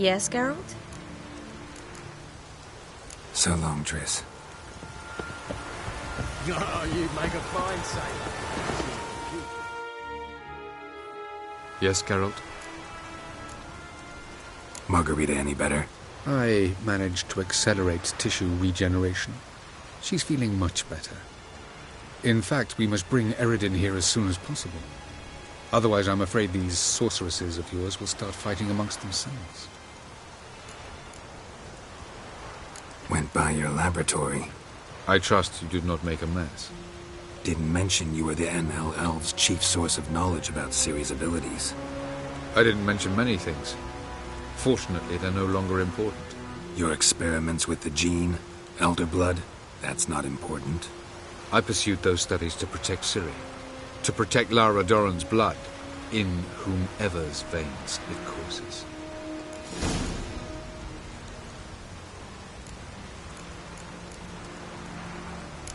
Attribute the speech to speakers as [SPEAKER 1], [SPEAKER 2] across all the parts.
[SPEAKER 1] Yes, Geralt?
[SPEAKER 2] So long, Triss.
[SPEAKER 3] Oh, you'd make a fine sailor.
[SPEAKER 4] Yes, Geralt?
[SPEAKER 2] Margarita any better?
[SPEAKER 4] I managed to accelerate tissue regeneration. She's feeling much better. In fact, we must bring Eredin here as soon as possible. Otherwise, I'm afraid these sorceresses of yours will start fighting amongst themselves.
[SPEAKER 2] Went by your laboratory.
[SPEAKER 4] I trust you did not make a mess.
[SPEAKER 2] Didn't mention you were the NL Elves' chief source of knowledge about Ciri's abilities.
[SPEAKER 4] I didn't mention many things. Fortunately, they're no longer important.
[SPEAKER 2] Your experiments with the gene, Elder Blood, that's not important.
[SPEAKER 4] I pursued those studies to protect Ciri. To protect Lara Doran's blood, in whomever's veins it courses.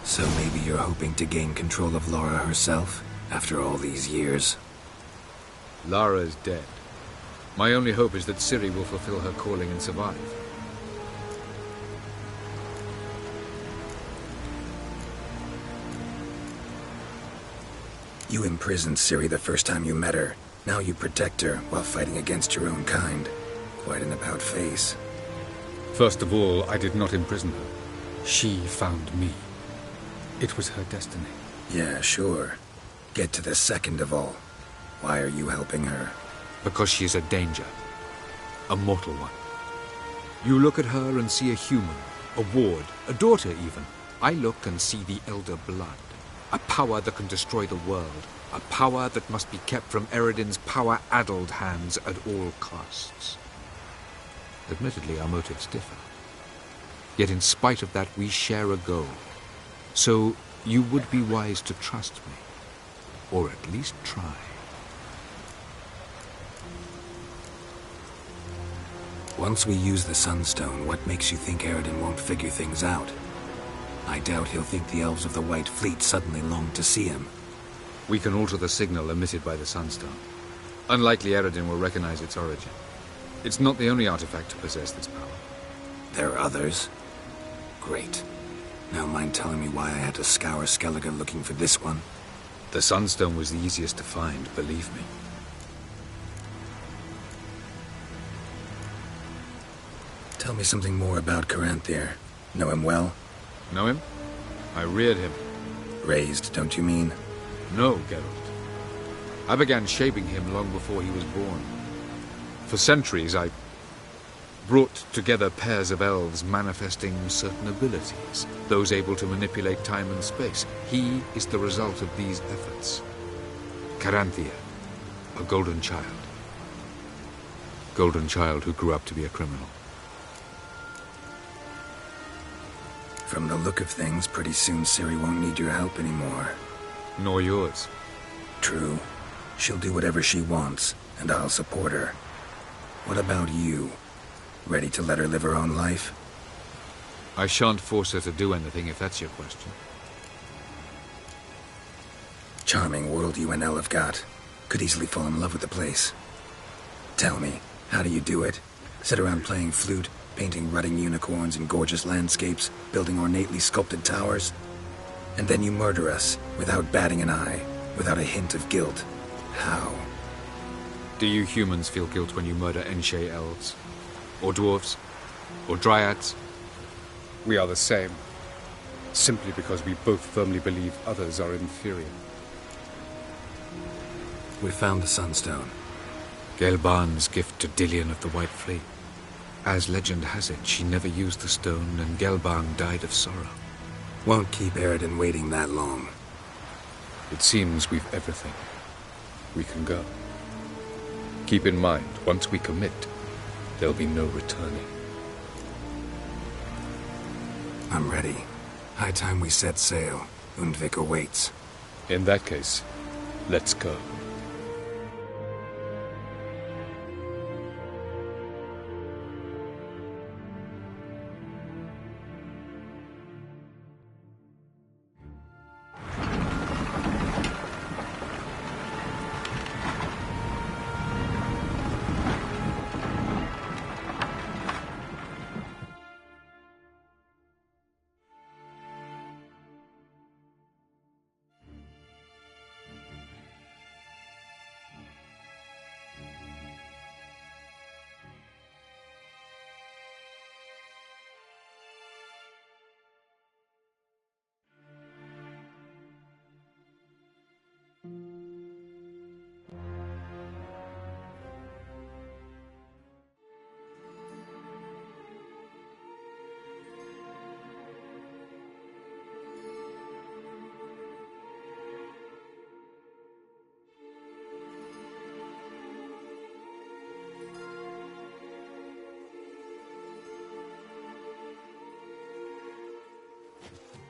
[SPEAKER 2] So maybe you're hoping to gain control of Lara herself, after all these years?
[SPEAKER 4] Lara's dead. My only hope is that Ciri will fulfill her calling and survive.
[SPEAKER 2] You imprisoned Ciri the first time you met her. Now you protect her while fighting against your own kind. Quite an about-face.
[SPEAKER 4] First of all, I did not imprison her. She found me. It was her destiny.
[SPEAKER 2] Yeah, sure. Get to the second of all. Why are you helping her?
[SPEAKER 4] Because she is a danger. A mortal one. You look at her and see a human, a ward, a daughter even. I look and see the Elder Blood. A power that can destroy the world. A power that must be kept from Eredin's power-addled hands at all costs. Admittedly, our motives differ. Yet in spite of that, we share a goal. So, you would be wise to trust me. Or at least try.
[SPEAKER 2] Once we use the Sunstone, what makes you think Eredin won't figure things out? I doubt he'll think the Elves of the White Fleet suddenly long to see him.
[SPEAKER 4] We can alter the signal emitted by the Sunstone. Unlikely Eredin will recognize its origin. It's not the only artifact to possess this power.
[SPEAKER 2] There are others? Great. Now mind telling me why I had to scour Skellige looking for this one?
[SPEAKER 4] The Sunstone was the easiest to find, believe me.
[SPEAKER 2] Tell me something more about Caranthir. Know him well?
[SPEAKER 4] Know him? I reared him.
[SPEAKER 2] Raised, don't you mean?
[SPEAKER 4] No, Geralt. I began shaping him long before he was born. For centuries, I brought together pairs of elves manifesting certain abilities, those able to manipulate time and space. He is the result of these efforts. Caranthir, a golden child. Golden child who grew up to be a criminal.
[SPEAKER 2] From the look of things, pretty soon Ciri won't need your help anymore.
[SPEAKER 4] Nor yours.
[SPEAKER 2] True. She'll do whatever she wants, and I'll support her. What about you? Ready to let her live her own life?
[SPEAKER 4] I shan't force her to do anything, if that's your question.
[SPEAKER 2] Charming world you and Elle have got. Could easily fall in love with the place. Tell me, how do you do it? Sit around playing flute, painting rutting unicorns in gorgeous landscapes, building ornately sculpted towers? And then you murder us, without batting an eye, without a hint of guilt. How?
[SPEAKER 4] Do you humans feel guilt when you murder Enshe elves? Or dwarves? Or dryads?
[SPEAKER 5] We are the same. Simply because we both firmly believe others are inferior.
[SPEAKER 2] We found the Sunstone.
[SPEAKER 4] Gelban's gift to Dillion of the White Fleet. As legend has it, she never used the stone, and Gelban died of sorrow.
[SPEAKER 2] Won't keep Eredin waiting that long.
[SPEAKER 5] It seems we've everything. We can go. Keep in mind, once we commit, there'll be no returning.
[SPEAKER 2] I'm ready. High time we set sail. Undvik awaits.
[SPEAKER 5] In that case, let's go.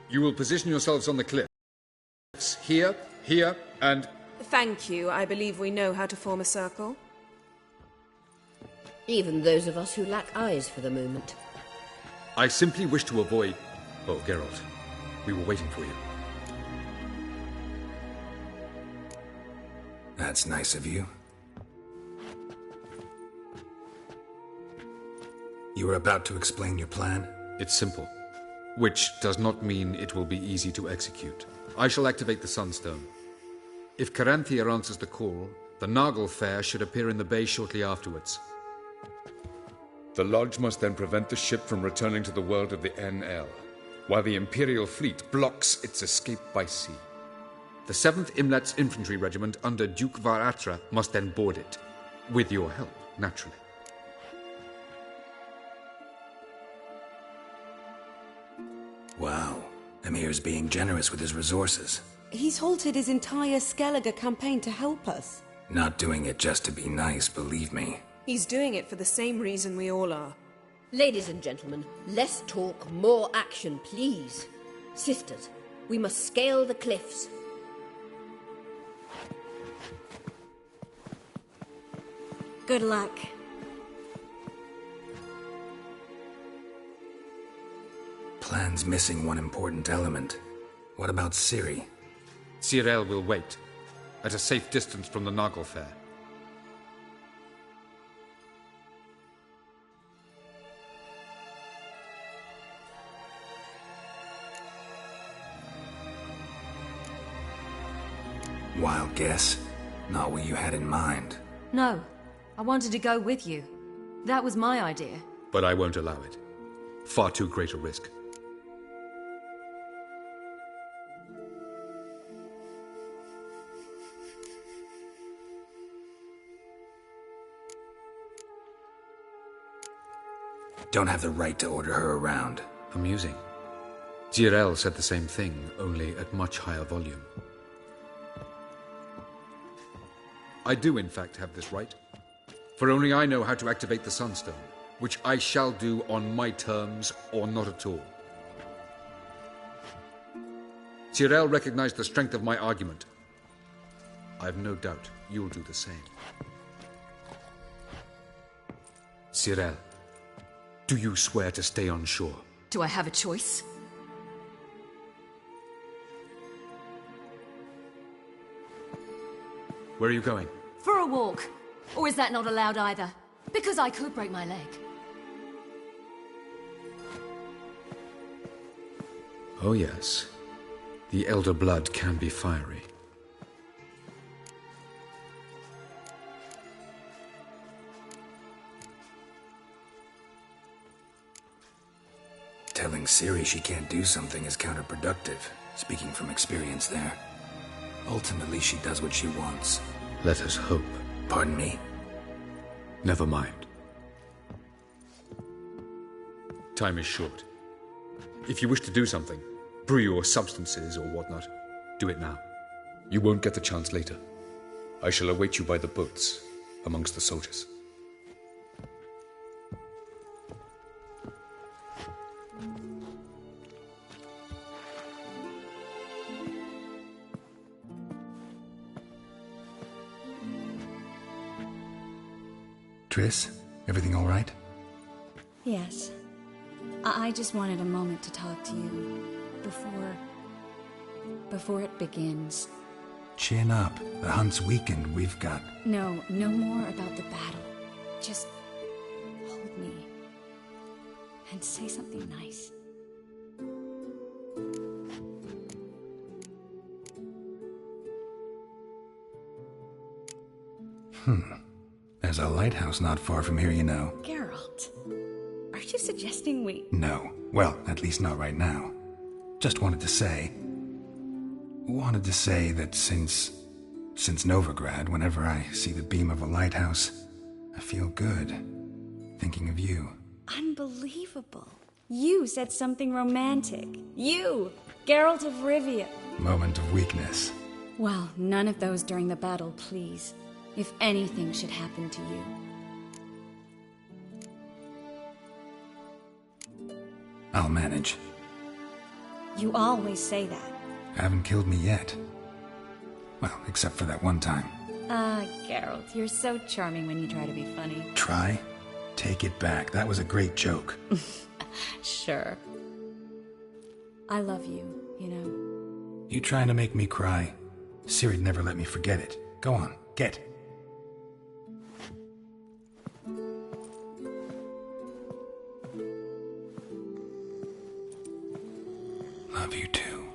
[SPEAKER 5] You will position yourselves on the cliffs. Here, here, and...
[SPEAKER 1] Thank you. I believe we know how to form a circle.
[SPEAKER 6] Even those of us who lack eyes for the moment.
[SPEAKER 5] I simply wish to avoid... Oh, Geralt. We were waiting for you.
[SPEAKER 2] That's nice of you. You were about to explain your plan?
[SPEAKER 5] It's simple. Which does not mean it will be easy to execute. I shall activate the Sunstone. If Caranthia answers the call, the Naglfar should appear in the bay shortly afterwards. The Lodge must then prevent the ship from returning to the world of the NL, while the Imperial fleet blocks its escape by sea. The 7th Imlet's infantry regiment under Duke Varatra must then board it. With your help, naturally.
[SPEAKER 2] Wow. Emir's being generous with his resources.
[SPEAKER 1] He's halted his entire Skellige campaign to help us.
[SPEAKER 2] Not doing it just to be nice, believe me.
[SPEAKER 1] He's doing it for the same reason we all are.
[SPEAKER 6] Ladies and gentlemen, less talk, more action, please. Sisters, we must scale the cliffs.
[SPEAKER 7] Good luck.
[SPEAKER 2] Plan's missing one important element. What about Ciri?
[SPEAKER 5] Cyril will wait, at a safe distance from the Naglfar.
[SPEAKER 2] Wild guess. Not what you had in mind.
[SPEAKER 7] No, I wanted to go with you. That was my idea.
[SPEAKER 5] But I won't allow it. Far too great a risk.
[SPEAKER 2] Don't have the right to order her around.
[SPEAKER 5] Amusing. Cyril said the same thing, only at much higher volume. I do, in fact, have this right. For only I know how to activate the Sunstone, which I shall do on my terms or not at all. Cyril recognized the strength of my argument. I have no doubt you'll do the same. Cyril, do you swear to stay on shore?
[SPEAKER 7] Do I have a choice?
[SPEAKER 5] Where are you going?
[SPEAKER 7] For a walk. Or is that not allowed either? Because I could break my leg.
[SPEAKER 5] Oh yes. The elder blood can be fiery.
[SPEAKER 2] Telling Ciri she can't do something is counterproductive, speaking from experience there. Ultimately, she does what she wants.
[SPEAKER 5] Let us hope.
[SPEAKER 2] Pardon me?
[SPEAKER 5] Never mind. Time is short. If you wish to do something, brew your substances or whatnot, do it now. You won't get the chance later. I shall await you by the boats, amongst the soldiers.
[SPEAKER 2] Triss, everything all right?
[SPEAKER 8] Yes. I just wanted a moment to talk to you before it begins.
[SPEAKER 2] Chin up. The hunt's weakened. We've got...
[SPEAKER 8] No more about the battle. Just hold me and say something nice.
[SPEAKER 2] There's a lighthouse not far from here, you know.
[SPEAKER 8] Geralt, are you suggesting we...
[SPEAKER 2] No. Well, at least not right now. Just wanted to say that since Novigrad, whenever I see the beam of a lighthouse, I feel good. Thinking of you.
[SPEAKER 8] Unbelievable. You said something romantic. You, Geralt of Rivia.
[SPEAKER 2] Moment of weakness.
[SPEAKER 8] Well, none of those during the battle, please. If anything should happen to you.
[SPEAKER 2] I'll manage.
[SPEAKER 8] You always say that.
[SPEAKER 2] Haven't killed me yet. Well, except for that one time.
[SPEAKER 8] Ah, Geralt, you're so charming when you try to be funny.
[SPEAKER 2] Try? Take it back. That was a great joke.
[SPEAKER 8] Sure. I love you, you know.
[SPEAKER 2] You trying to make me cry? Ciri'd never let me forget it. Go on, get. Love you too.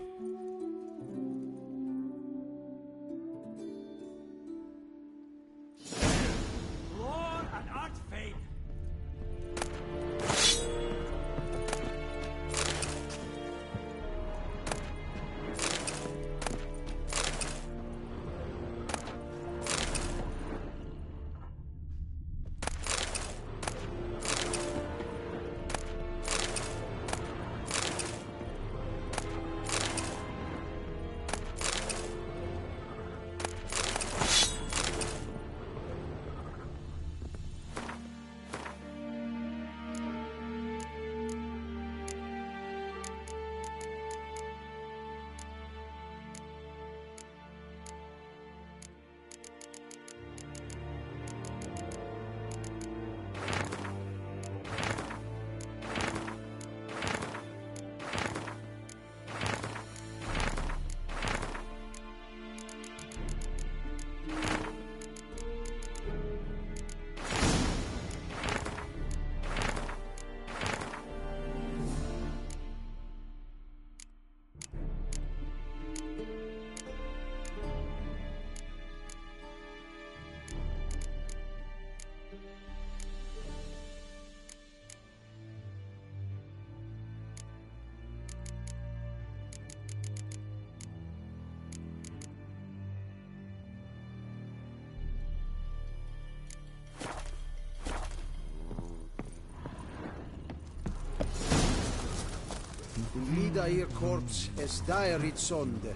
[SPEAKER 3] Vida ihr Korps es dairit sonde.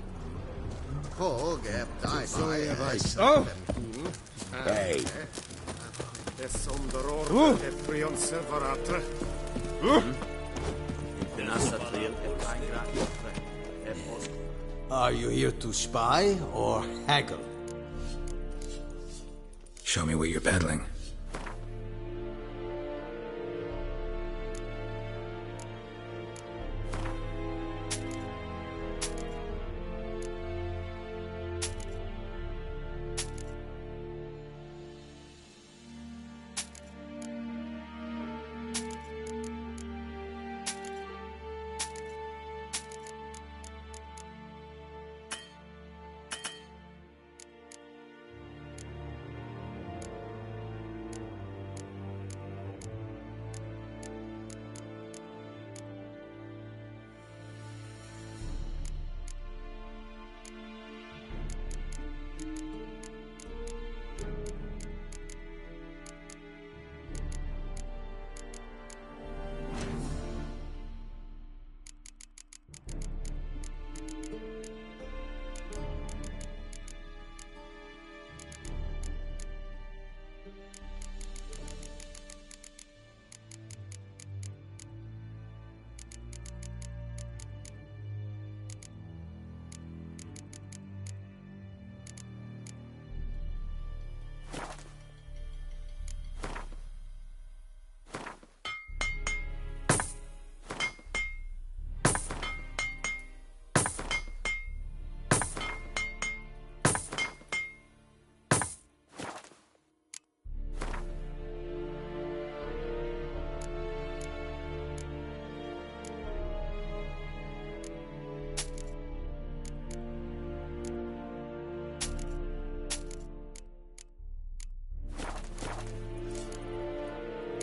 [SPEAKER 9] Hog
[SPEAKER 3] Oh!
[SPEAKER 9] Hey.
[SPEAKER 3] Es sonderor Etrion severatre. Are you here to spy or haggle?
[SPEAKER 2] Show me what you're peddling.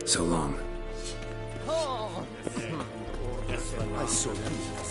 [SPEAKER 2] So long.
[SPEAKER 3] I saw you.